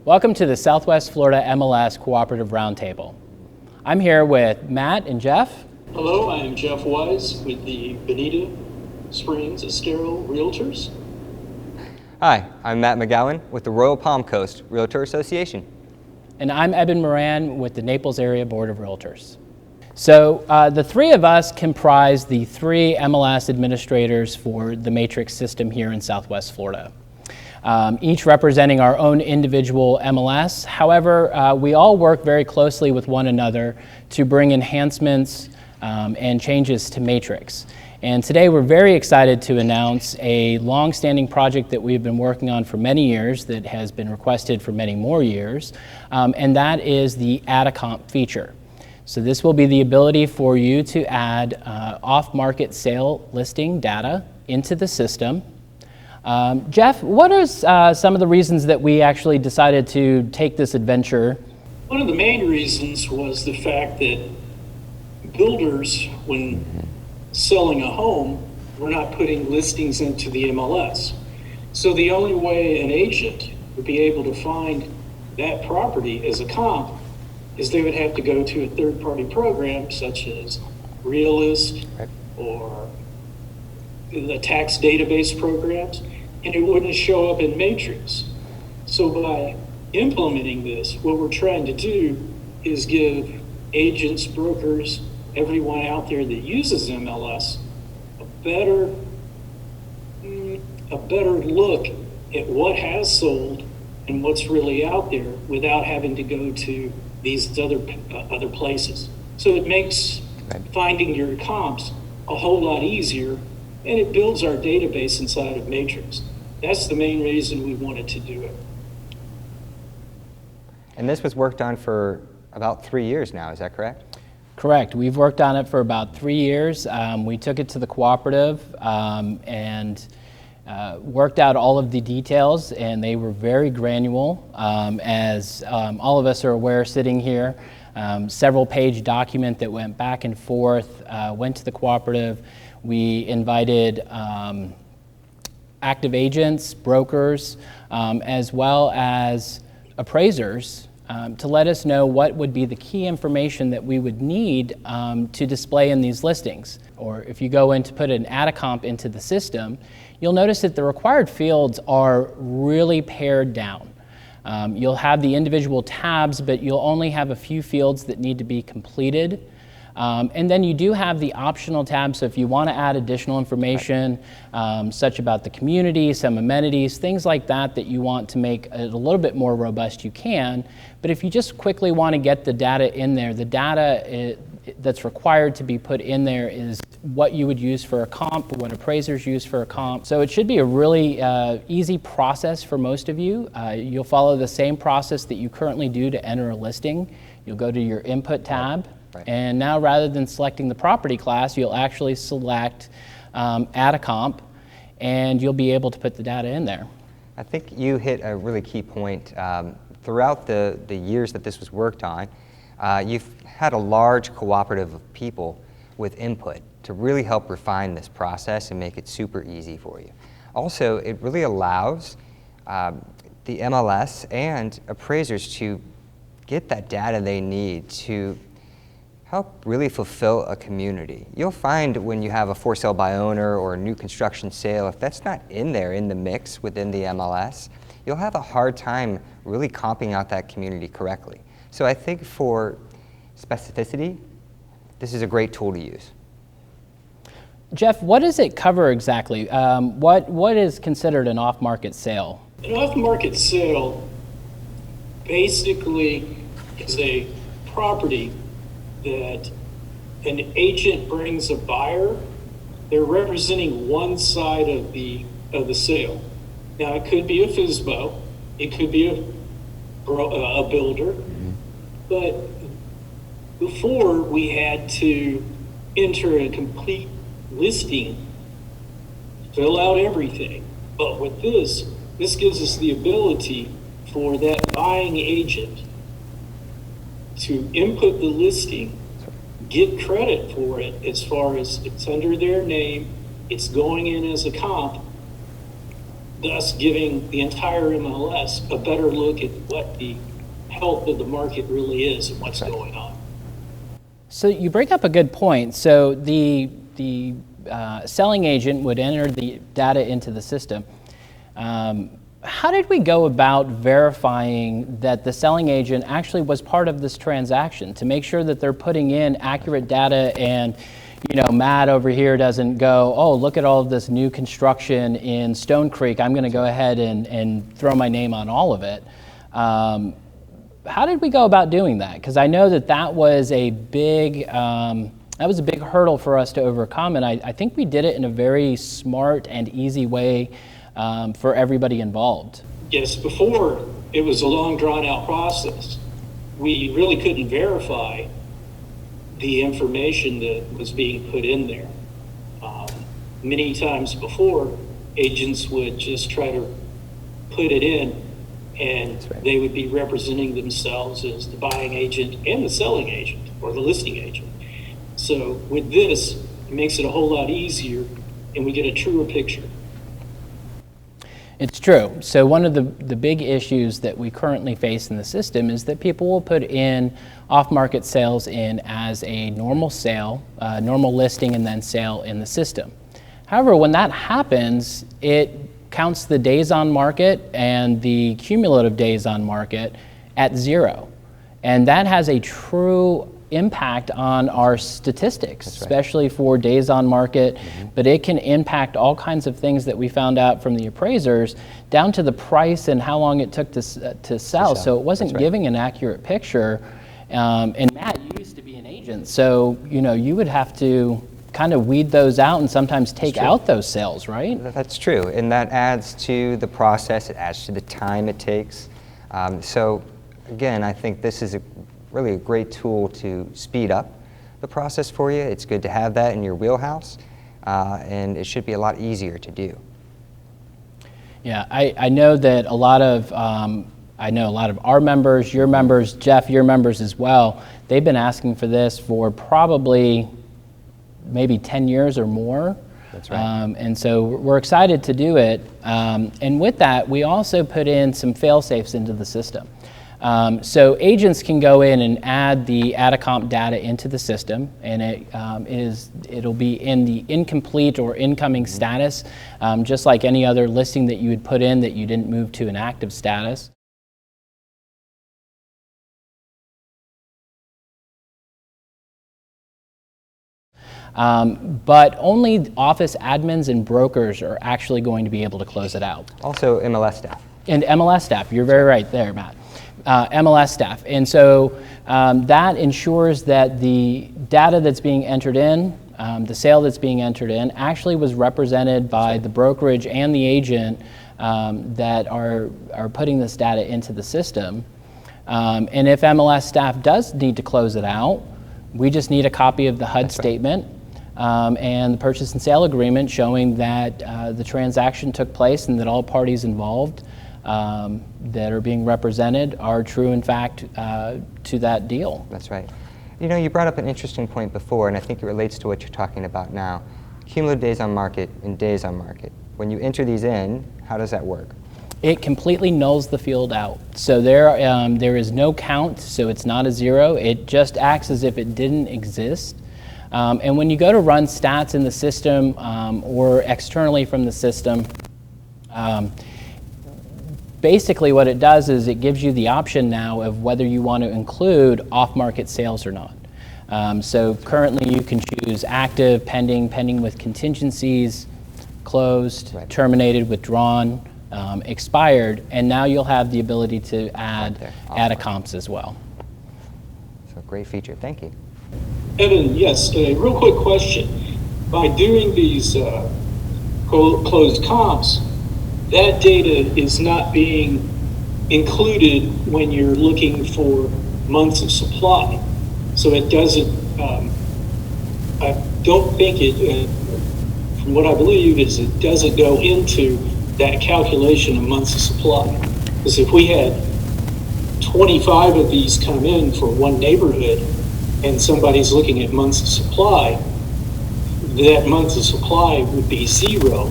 Welcome to the Southwest Florida MLS Cooperative Round Table. I'm here with Matt and Jeff. Hello, I am Jeff Wise with the Bonita Springs Estero Realtors. Hi, I'm Matt McGowan with the Royal Palm Coast Realtor Association. And I'm Eben Moran with the Naples Area Board of Realtors. So the three of us comprise the three MLS administrators for the Matrix system here in Southwest Florida. Each representing our own individual MLS. However, we all work very closely with one another to bring enhancements and changes to Matrix. And today we're very excited to announce a long-standing project that we've been working on for many years that has been requested for many more years, and that is the Add a Comp feature. So this will be the ability for you to add off-market sale listing data into the system. Jeff, what are some of the reasons that we actually decided to take this adventure? One of the main reasons was the fact that builders, when selling a home, were not putting listings into the MLS. So the only way an agent would be able to find that property as a comp is they would have to go to a third-party program such as Realist or the tax database programs, and it wouldn't show up in Matrix. So by implementing this, what we're trying to do is give agents, brokers, everyone out there that uses MLS a better look at what has sold and what's really out there without having to go to these other places. So it makes finding your comps a whole lot easier, and it builds our database inside of Matrix. That's the main reason we wanted to do it. And this was worked on for about 3 years now, is that correct? Correct. We've worked on it for about 3 years. We took it to the cooperative and worked out all of the details, and they were very granular. As all of us are aware sitting here, several page document that went back and forth, went to the cooperative. We invited active agents, brokers, as well as appraisers to let us know what would be the key information that we would need to display in these listings. Or if you go in to put an Add a Comp into the system, you'll notice that the required fields are really pared down. You'll have the individual tabs, but you'll only have a few fields that need to be completed. And then you do have the optional tabs, so if you want to add additional information, such about the community, some amenities, things like that that you want to make it a little bit more robust, you can. But if you just quickly want to get the data in there, the data that's required to be put in there is what you would use for a comp, what appraisers use for a comp. So it should be a really easy process for most of you. You'll follow the same process that you currently do to enter a listing. You'll go to your input tab. And now rather than selecting the property class, you'll actually select Add a Comp, and you'll be able to put the data in there. I think you hit a really key point. Throughout the years that this was worked on, you've had a large cooperative of people with input to really help refine this process and make it super easy for you. Also, it really allows the MLS and appraisers to get that data they need to help really fulfill a community. You'll find when you have a for sale by owner or a new construction sale, if that's not in there in the mix within the MLS, you'll have a hard time really comping out that community correctly. So I think for specificity, this is a great tool to use. Jeff, what does it cover exactly? What is considered an off-market sale? An off-market sale basically is a property that an agent brings a buyer. They're representing one side of the sale. Now it could be a FSBO, it could be a builder, but before we had to enter a complete listing, fill out everything. But with this gives us the ability for that buying agent to input the listing, get credit for it as far as it's under their name, it's going in as a comp, thus giving the entire MLS a better look at what the health of the market really is and what's going on. So you bring up a good point. So the selling agent would enter the data into the system. How did we go about verifying that the selling agent actually was part of this transaction to make sure that they're putting in accurate data and, you know, Matt over here doesn't go, oh, look at all of this new construction in Stone Creek, I'm going to go ahead and throw my name on all of it. How did we go about doing that? Because I know that that was a big hurdle for us to overcome, and I think we did it in a very smart and easy way for everybody involved. Yes, before it was a long, drawn-out process. We really couldn't verify the information that was being put in there. Many times before, agents would just try to put it in, and they would be representing themselves as the buying agent and the selling agent, or the listing agent. So with this, it makes it a whole lot easier, and we get a truer picture. It's true. So one of the big issues that we currently face in the system is that people will put in off-market sales in as a normal sale, normal listing and then sale in the system. However, when that happens, it counts the days on market and the cumulative days on market at 0. And that has a true impact on our statistics, especially for days on market, but it can impact all kinds of things that we found out from the appraisers, down to the price and how long it took to sell. So it wasn't giving an accurate picture. And Matt, you used to be an agent, so you know you would have to kind of weed those out and sometimes take out those sales, right? That's true, and that adds to the process, it adds to the time it takes. So again, I think this is really a great tool to speed up the process for you. It's good to have that in your wheelhouse, and it should be a lot easier to do. Yeah, I know that a lot of our members, your members, Jeff, your members as well, they've been asking for this for probably maybe 10 years or more. That's right. And so we're excited to do it. And with that, we also put in some fail-safes into the system. So agents can go in and add the Atacomp data into the system, and it'll be in the incomplete or incoming status, just like any other listing that you would put in that you didn't move to an active status. But only office admins and brokers are actually going to be able to close it out. Also MLS staff. And MLS staff, you're very right there, Matt. MLS staff. And so that ensures that the data that's being entered in, the sale that's being entered in, actually was represented by the brokerage and the agent that are putting this data into the system. And if MLS staff does need to close it out, we just need a copy of the HUD statement and the purchase and sale agreement showing that the transaction took place and that all parties involved that are being represented are true in fact to that deal. That's right. You know, you brought up an interesting point before, and I think it relates to what you're talking about now. Cumulative days on market and days on market. When you enter these in, how does that work? It completely nulls the field out. So there is no count, so it's not a 0. It just acts as if it didn't exist. And when you go to run stats in the system or externally from the system, basically what it does is it gives you the option now of whether you want to include off-market sales or not. So currently you can choose active, pending with contingencies, closed, terminated, withdrawn, expired, and now you'll have the ability to add Atacomps as well. So great feature, thank you. Evan, yes, a real quick question. By doing these closed comps, that data is not being included when you're looking for months of supply. So it doesn't, I don't think it, from what I believe is it doesn't go into that calculation of months of supply. Because if we had 25 of these come in for one neighborhood and somebody's looking at months of supply, that months of supply would be 0.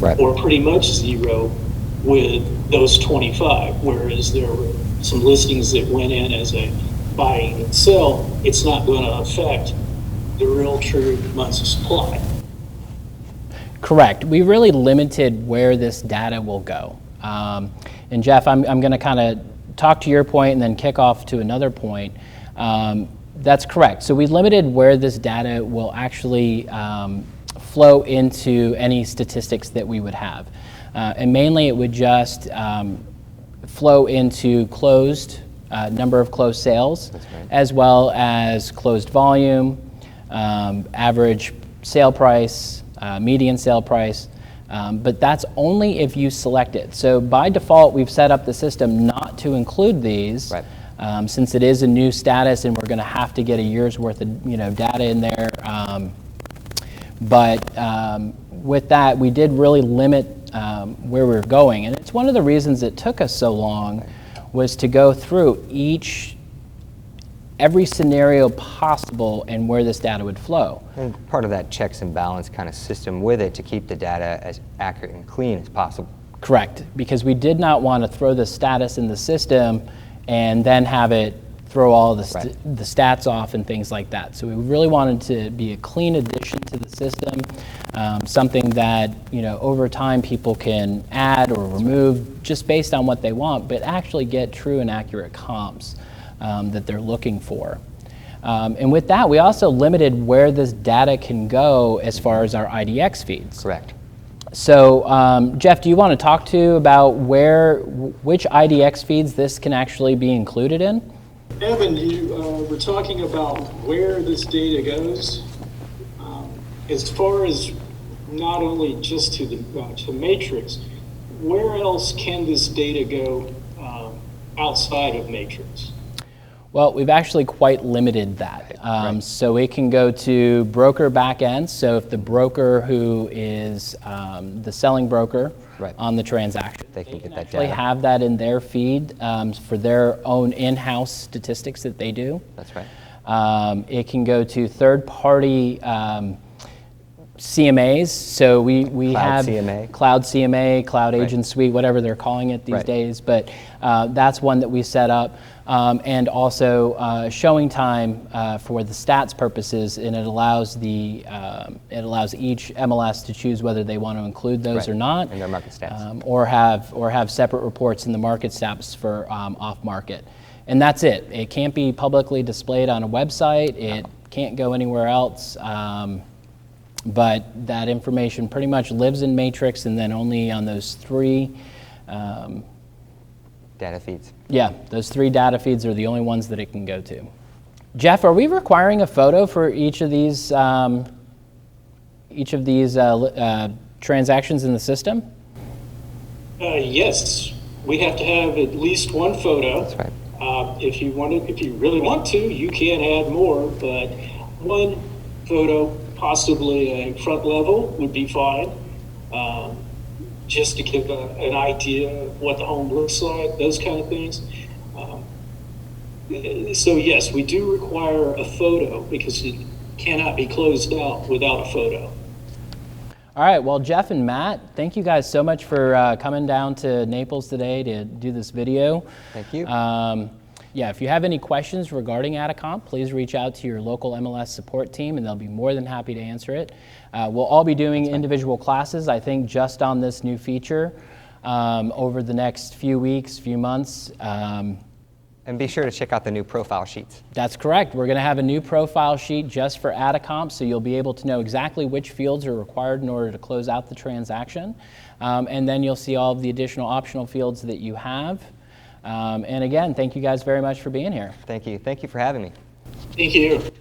Right. Or pretty much 0 with those 25, whereas there were some listings that went in as a buy and sell. It's not going to affect the real true months of supply. Correct. We really limited where this data will go. And Jeff, I'm going to kind of talk to your point and then kick off to another point. That's correct. So we limited where this data will actually flow into any statistics that we would have. And mainly it would just flow into closed, number of closed sales, as well as closed volume, average sale price, median sale price, but that's only if you select it. So by default, we've set up the system not to include these, since it is a new status and we're going to have to get a year's worth of data in there. But with that, we did really limit where we were going, and it's one of the reasons it took us so long was to go through every scenario possible and where this data would flow. And part of that checks and balance kind of system with it to keep the data as accurate and clean as possible. Correct, because we did not want to throw the status in the system and then have it throw all the stats off and things like that. So we really wanted to be a clean addition to the system, something that over time people can add or remove just based on what they want, but actually get true and accurate comps that they're looking for. And with that, we also limited where this data can go as far as our IDX feeds. Correct. So, Jeff, do you want to talk to about which IDX feeds this can actually be included in? Evan, you were talking about where this data goes. As far as not only just to Matrix, where else can this data go outside of Matrix? Well, we've actually quite limited that. So it can go to broker backends. So if the broker who is the selling broker on the transaction, they can get that actually data. Have that in their feed for their own in-house statistics that they do. That's right. It can go to third-party CMAs. So we have CMA. Cloud CMA, Cloud Agent Suite, whatever they're calling it these days. But that's one that we set up. And also showing time for the stats purposes, and it allows each MLS to choose whether they want to include those or not, in their market stats, or have separate reports in the market stats for off market. And that's it. It can't be publicly displayed on a website. It can't go anywhere else. But that information pretty much lives in Matrix, and then only on those three. Data feeds. Yeah, those three data feeds are the only ones that it can go to. Jeff, are we requiring a photo for each of these transactions in the system? Yes, we have to have at least one photo. That's right. If you really want to, you can add more, but one photo, possibly a front level, would be fine. Just to give an idea of what the home looks like, those kind of things. So yes, we do require a photo because it cannot be closed out without a photo. All right, well, Jeff and Matt, thank you guys so much for coming down to Naples today to do this video. Thank you. Yeah, if you have any questions regarding Atacomp, please reach out to your local MLS support team and they'll be more than happy to answer it. We'll all be doing individual classes, I think, just on this new feature over the next few weeks, few months. And be sure to check out the new profile sheets. That's correct. We're going to have a new profile sheet just for Atacomp, so you'll be able to know exactly which fields are required in order to close out the transaction. And then you'll see all of the additional optional fields that you have. And again, thank you guys very much for being here. Thank you. Thank you for having me. Thank you.